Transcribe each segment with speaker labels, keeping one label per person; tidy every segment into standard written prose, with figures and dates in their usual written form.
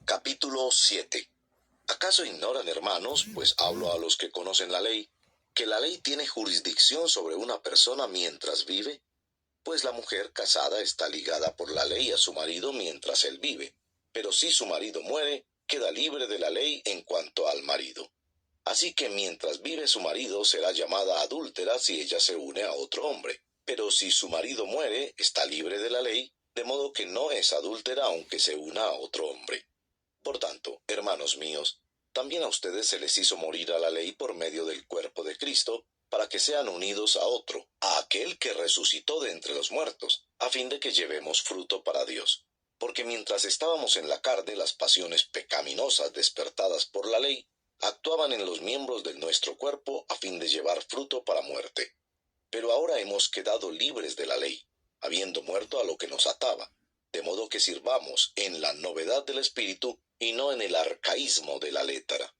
Speaker 1: Capítulo 7. ¿Acaso ignoran, hermanos, pues hablo a los que conocen la ley, que la ley tiene jurisdicción sobre una persona mientras vive? Pues la mujer casada está ligada por la ley a su marido mientras él vive, pero si su marido muere, queda libre de la ley en cuanto al marido. Así que mientras vive su marido será llamada adúltera si ella se une a otro hombre, pero si su marido muere, está libre de la ley, de modo que no es adúltera aunque se una a otro hombre. Por tanto, hermanos míos, también a ustedes se les hizo morir a la ley por medio del cuerpo de Cristo, para que sean unidos a otro, a aquel que resucitó de entre los muertos, a fin de que llevemos fruto para Dios. Porque mientras estábamos en la carne, las pasiones pecaminosas despertadas por la ley actuaban en los miembros de nuestro cuerpo a fin de llevar fruto para muerte. Pero ahora hemos quedado libres de la ley, habiendo muerto a lo que nos ataba, de modo que sirvamos en la novedad del Espíritu y no en el arcaísmo de la letra.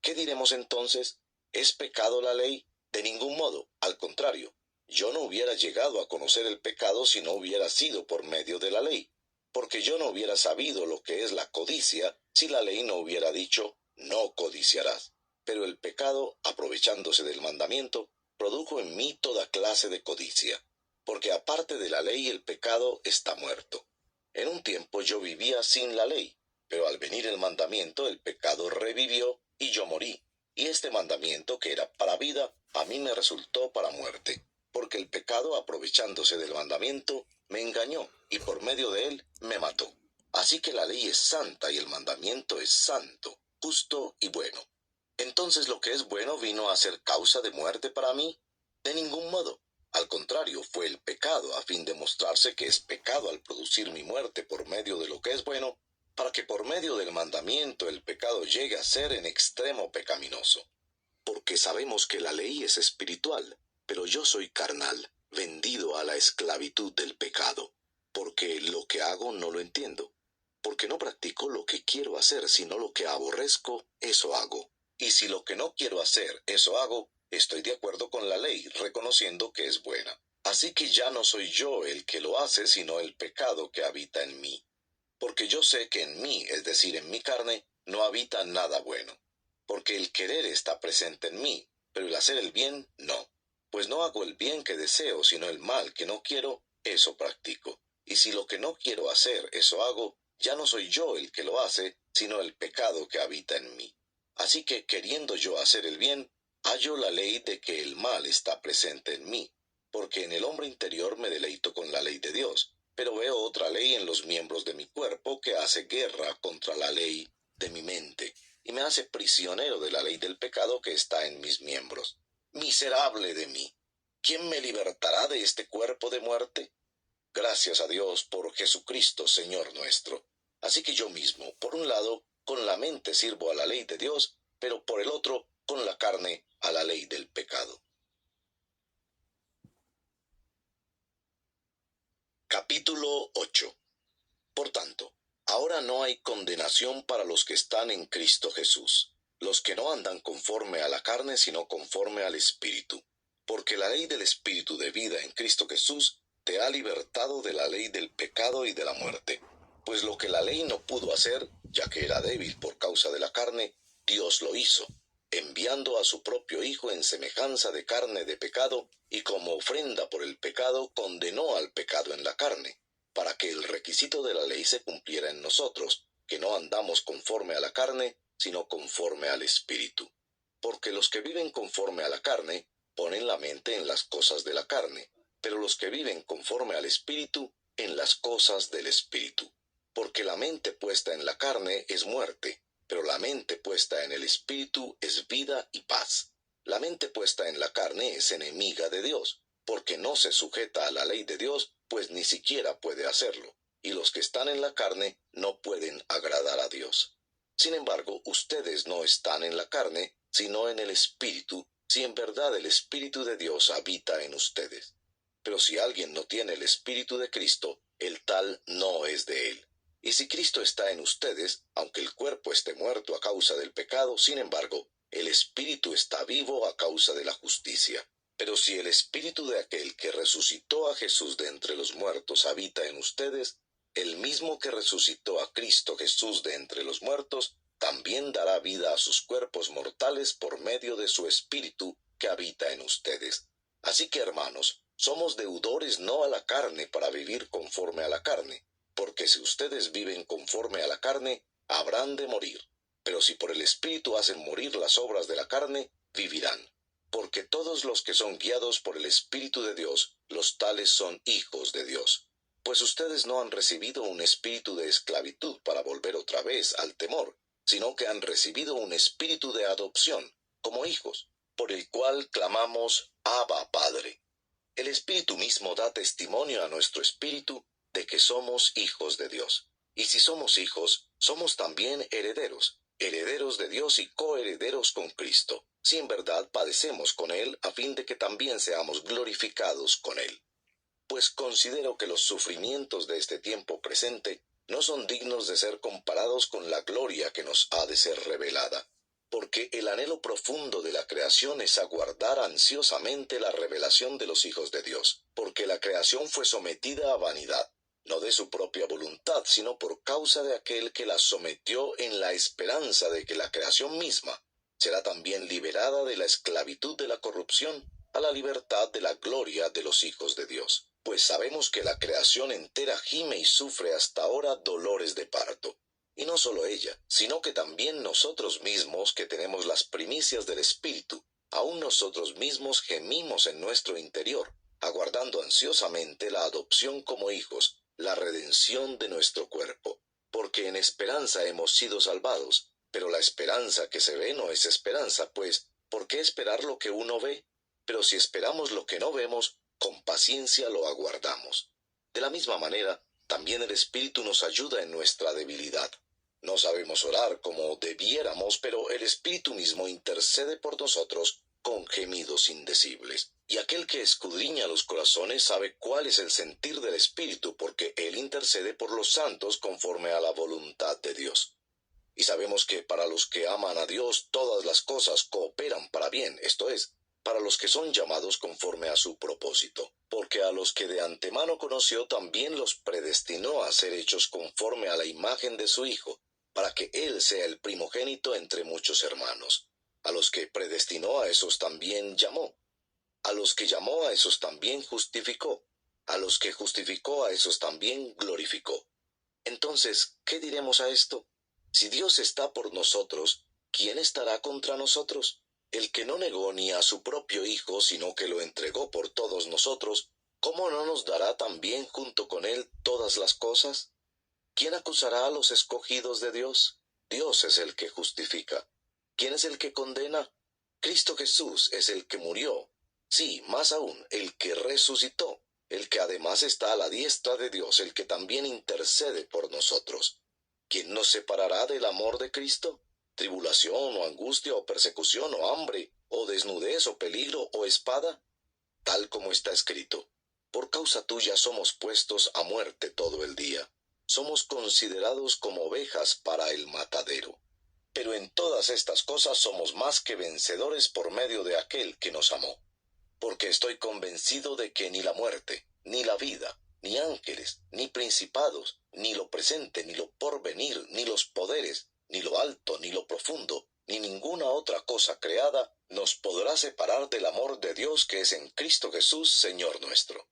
Speaker 1: ¿Qué diremos entonces? ¿Es pecado la ley? De ningún modo, al contrario, yo no hubiera llegado a conocer el pecado si no hubiera sido por medio de la ley, porque yo no hubiera sabido lo que es la codicia si la ley no hubiera dicho, no codiciarás. Pero el pecado, aprovechándose del mandamiento, produjo en mí toda clase de codicia, porque aparte de la ley el pecado está muerto. En un tiempo yo vivía sin la ley, pero al venir el mandamiento el pecado revivió y yo morí. Y este mandamiento, que era para vida, a mí me resultó para muerte, porque el pecado, aprovechándose del mandamiento, me engañó y por medio de él me mató. Así que la ley es santa y el mandamiento es santo, justo y bueno. Entonces lo que es bueno vino a ser causa de muerte para mí. De ningún modo. Al contrario, fue el pecado, a fin de mostrarse que es pecado al producir mi muerte por medio de lo que es bueno, para que por medio del mandamiento el pecado llegue a ser en extremo pecaminoso. Porque sabemos que la ley es espiritual, pero yo soy carnal, vendido a la esclavitud del pecado, porque lo que hago no lo entiendo. Porque no practico lo que quiero hacer, sino lo que aborrezco, eso hago. Y si lo que no quiero hacer, eso hago, estoy de acuerdo con la ley, reconociendo que es buena. Así que ya no soy yo el que lo hace, sino el pecado que habita en mí. Porque yo sé que en mí, es decir, en mi carne, no habita nada bueno. Porque el querer está presente en mí, pero el hacer el bien no. Pues no hago el bien que deseo, sino el mal que no quiero, eso practico. Y si lo que no quiero hacer, eso hago, ya no soy yo el que lo hace, sino el pecado que habita en mí. Así que, queriendo yo hacer el bien, hallo la ley de que el mal está presente en mí, porque en el hombre interior me deleito con la ley de Dios, pero veo otra ley en los miembros de mi cuerpo que hace guerra contra la ley de mi mente, y me hace prisionero de la ley del pecado que está en mis miembros. Miserable de mí, ¿quién me libertará de este cuerpo de muerte? Gracias a Dios por Jesucristo, Señor nuestro. Así que yo mismo, por un lado, con la mente sirvo a la ley de Dios, pero por el otro, con la carne, a la ley del pecado. Capítulo 8. Por tanto, ahora no hay condenación para los que están en Cristo Jesús, los que no andan conforme a la carne, sino conforme al Espíritu. Porque la ley del Espíritu de vida en Cristo Jesús te ha libertado de la ley del pecado y de la muerte. Pues lo que la ley no pudo hacer, ya que era débil por causa de la carne, Dios lo hizo, enviando a su propio Hijo en semejanza de carne de pecado, y como ofrenda por el pecado condenó al pecado en la carne, para que el requisito de la ley se cumpliera en nosotros, que no andamos conforme a la carne, sino conforme al Espíritu. Porque los que viven conforme a la carne, ponen la mente en las cosas de la carne, pero los que viven conforme al Espíritu, en las cosas del Espíritu. Porque la mente puesta en la carne es muerte, pero la mente puesta en el Espíritu es vida y paz. La mente puesta en la carne es enemiga de Dios, porque no se sujeta a la ley de Dios, pues ni siquiera puede hacerlo, y los que están en la carne no pueden agradar a Dios. Sin embargo, ustedes no están en la carne, sino en el Espíritu, si en verdad el Espíritu de Dios habita en ustedes. Pero si alguien no tiene el Espíritu de Cristo, el tal no es de él. Y si Cristo está en ustedes, aunque el cuerpo esté muerto a causa del pecado, sin embargo, el Espíritu está vivo a causa de la justicia. Pero si el Espíritu de aquel que resucitó a Jesús de entre los muertos habita en ustedes, el mismo que resucitó a Cristo Jesús de entre los muertos, también dará vida a sus cuerpos mortales por medio de su Espíritu que habita en ustedes. Así que, hermanos, somos deudores no a la carne para vivir conforme a la carne, porque si ustedes viven conforme a la carne, habrán de morir. Pero si por el Espíritu hacen morir las obras de la carne, vivirán. Porque todos los que son guiados por el Espíritu de Dios, los tales son hijos de Dios. Pues ustedes no han recibido un espíritu de esclavitud para volver otra vez al temor, sino que han recibido un espíritu de adopción, como hijos, por el cual clamamos, Abba, Padre. El Espíritu mismo da testimonio a nuestro espíritu de que somos hijos de Dios. Y si somos hijos, somos también herederos, herederos de Dios y coherederos con Cristo, si en verdad padecemos con Él, a fin de que también seamos glorificados con Él. Pues considero que los sufrimientos de este tiempo presente no son dignos de ser comparados con la gloria que nos ha de ser revelada. Porque el anhelo profundo de la creación es aguardar ansiosamente la revelación de los hijos de Dios, porque la creación fue sometida a vanidad, no de su propia voluntad, sino por causa de aquel que la sometió en la esperanza de que la creación misma será también liberada de la esclavitud de la corrupción a la libertad de la gloria de los hijos de Dios. Pues sabemos que la creación entera gime y sufre hasta ahora dolores de parto. Y no solo ella, sino que también nosotros mismos que tenemos las primicias del Espíritu, aun nosotros mismos gemimos en nuestro interior, aguardando ansiosamente la adopción como hijos, la redención de nuestro cuerpo. Porque en esperanza hemos sido salvados, pero la esperanza que se ve no es esperanza, pues, ¿por qué esperar lo que uno ve? Pero si esperamos lo que no vemos, con paciencia lo aguardamos. De la misma manera, también el Espíritu nos ayuda en nuestra debilidad. No sabemos orar como debiéramos, pero el Espíritu mismo intercede por nosotros con gemidos indecibles. Y aquel que escudriña los corazones sabe cuál es el sentir del Espíritu, porque Él intercede por los santos conforme a la voluntad de Dios. Y sabemos que para los que aman a Dios todas las cosas cooperan para bien, esto es, para los que son llamados conforme a su propósito. Porque a los que de antemano conoció también los predestinó a ser hechos conforme a la imagen de su Hijo, para que Él sea el primogénito entre muchos hermanos. A los que predestinó a esos también llamó. A los que llamó a esos también justificó. A los que justificó a esos también glorificó. Entonces, ¿qué diremos a esto? Si Dios está por nosotros, ¿quién estará contra nosotros? El que no negó ni a su propio Hijo, sino que lo entregó por todos nosotros, ¿cómo no nos dará también junto con Él todas las cosas? ¿Quién acusará a los escogidos de Dios? Dios es el que justifica. ¿Quién es el que condena? Cristo Jesús es el que murió. Sí, más aún, el que resucitó, el que además está a la diestra de Dios, el que también intercede por nosotros. ¿Quién nos separará del amor de Cristo? ¿Tribulación o angustia o persecución o hambre o desnudez o peligro o espada? Tal como está escrito, por causa tuya somos puestos a muerte todo el día. Somos considerados como ovejas para el matadero. Pero en todas estas cosas somos más que vencedores por medio de aquel que nos amó. Porque estoy convencido de que ni la muerte, ni la vida, ni ángeles, ni principados, ni lo presente, ni lo porvenir, ni los poderes, ni lo alto, ni lo profundo, ni ninguna otra cosa creada nos podrá separar del amor de Dios que es en Cristo Jesús, Señor nuestro.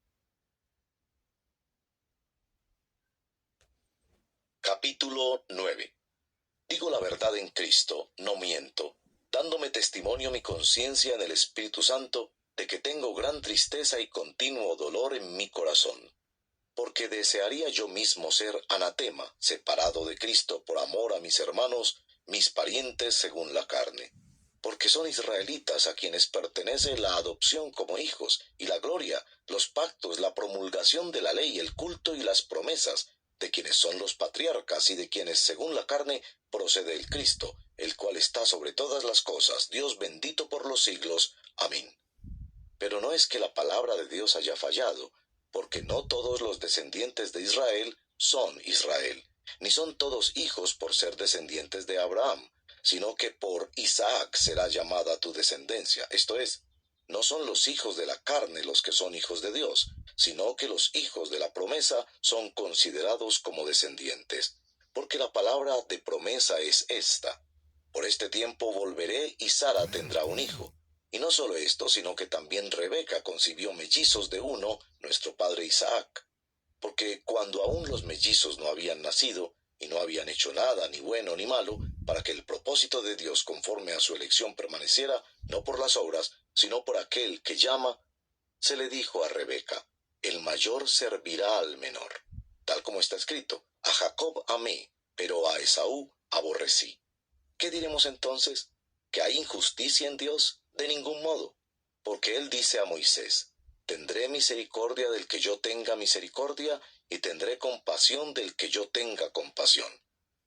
Speaker 1: Capítulo 9. Digo la verdad en Cristo, no miento, dándome testimonio mi conciencia en el Espíritu Santo, de que tengo gran tristeza y continuo dolor en mi corazón. Porque desearía yo mismo ser anatema, separado de Cristo por amor a mis hermanos, mis parientes según la carne. Porque son israelitas a quienes pertenece la adopción como hijos, y la gloria, los pactos, la promulgación de la ley, el culto y las promesas, de quienes son los patriarcas y de quienes según la carne procede el Cristo, el cual está sobre todas las cosas, Dios bendito por los siglos. Amén. Pero no es que la palabra de Dios haya fallado, porque no todos los descendientes de Israel son Israel, ni son todos hijos por ser descendientes de Abraham, sino que por Isaac será llamada tu descendencia, esto es, no son los hijos de la carne los que son hijos de Dios, sino que los hijos de la promesa son considerados como descendientes. Porque la palabra de promesa es esta: por este tiempo volveré y Sara tendrá un hijo. Y no solo esto, sino que también Rebeca concibió mellizos de uno, nuestro padre Isaac. Porque cuando aún los mellizos no habían nacido, y no habían hecho nada, ni bueno ni malo, para que el propósito de Dios conforme a su elección permaneciera, no por las obras, sino por aquel que llama, se le dijo a Rebeca: el mayor servirá al menor. Tal como está escrito: a Jacob amé, pero a Esaú aborrecí. ¿Qué diremos entonces? ¿Que hay injusticia en Dios? De ningún modo. Porque él dice a Moisés: tendré misericordia del que yo tenga misericordia, y tendré compasión del que yo tenga compasión.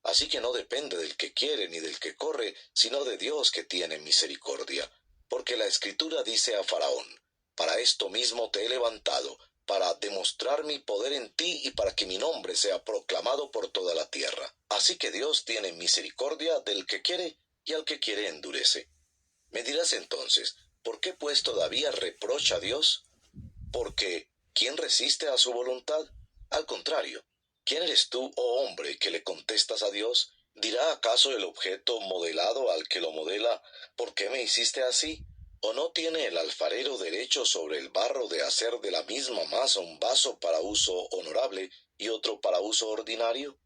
Speaker 1: Así que no depende del que quiere ni del que corre, sino de Dios que tiene misericordia. Porque la Escritura dice a Faraón: para esto mismo te he levantado, para demostrar mi poder en ti y para que mi nombre sea proclamado por toda la tierra. Así que Dios tiene misericordia del que quiere, y al que quiere endurece. Me dirás entonces: ¿por qué pues todavía reprocha a Dios? Porque ¿quién resiste a su voluntad? Al contrario, ¿quién eres tú, oh hombre, que le contestas a Dios? ¿Dirá acaso el objeto modelado al que lo modela: ¿por qué me hiciste así? ¿O no tiene el alfarero derecho sobre el barro de hacer de la misma masa un vaso para uso honorable y otro para uso ordinario?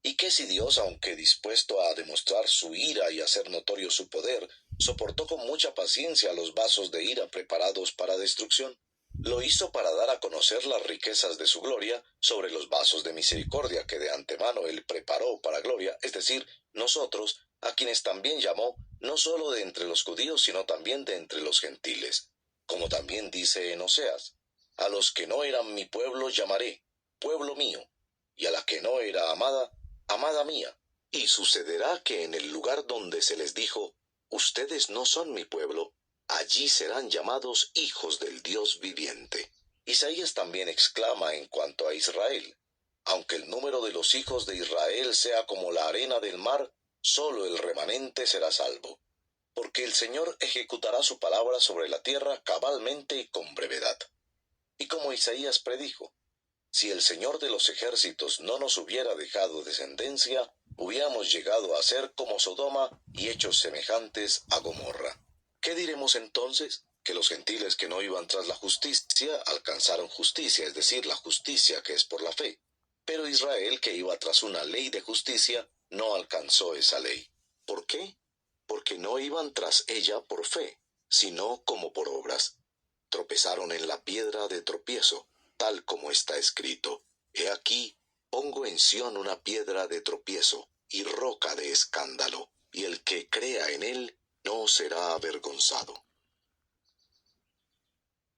Speaker 1: ¿Y qué si Dios, aunque dispuesto a demostrar su ira y hacer notorio su poder, soportó con mucha paciencia los vasos de ira preparados para destrucción? Lo hizo para dar a conocer las riquezas de su gloria sobre los vasos de misericordia que de antemano él preparó para gloria, es decir, nosotros, a quienes también llamó, no solo de entre los judíos, sino también de entre los gentiles. Como también dice en Oseas: a los que no eran mi pueblo llamaré pueblo mío, y a la que no era amada, amada mía. Y sucederá que en el lugar donde se les dijo: ustedes no son mi pueblo, allí serán llamados hijos del Dios viviente. Isaías también exclama en cuanto a Israel: aunque el número de los hijos de Israel sea como la arena del mar, solo el remanente será salvo. Porque el Señor ejecutará su palabra sobre la tierra cabalmente y con brevedad. Y como Isaías predijo: si el Señor de los ejércitos no nos hubiera dejado descendencia, hubiéramos llegado a ser como Sodoma y hechos semejantes a Gomorra. ¿Qué diremos entonces? Que los gentiles que no iban tras la justicia alcanzaron justicia, es decir, la justicia que es por la fe. Pero Israel, que iba tras una ley de justicia, no alcanzó esa ley. ¿Por qué? Porque no iban tras ella por fe, sino como por obras. Tropezaron en la piedra de tropiezo, tal como está escrito: he aquí, pongo en Sión una piedra de tropiezo y roca de escándalo, y el que crea en él no será avergonzado.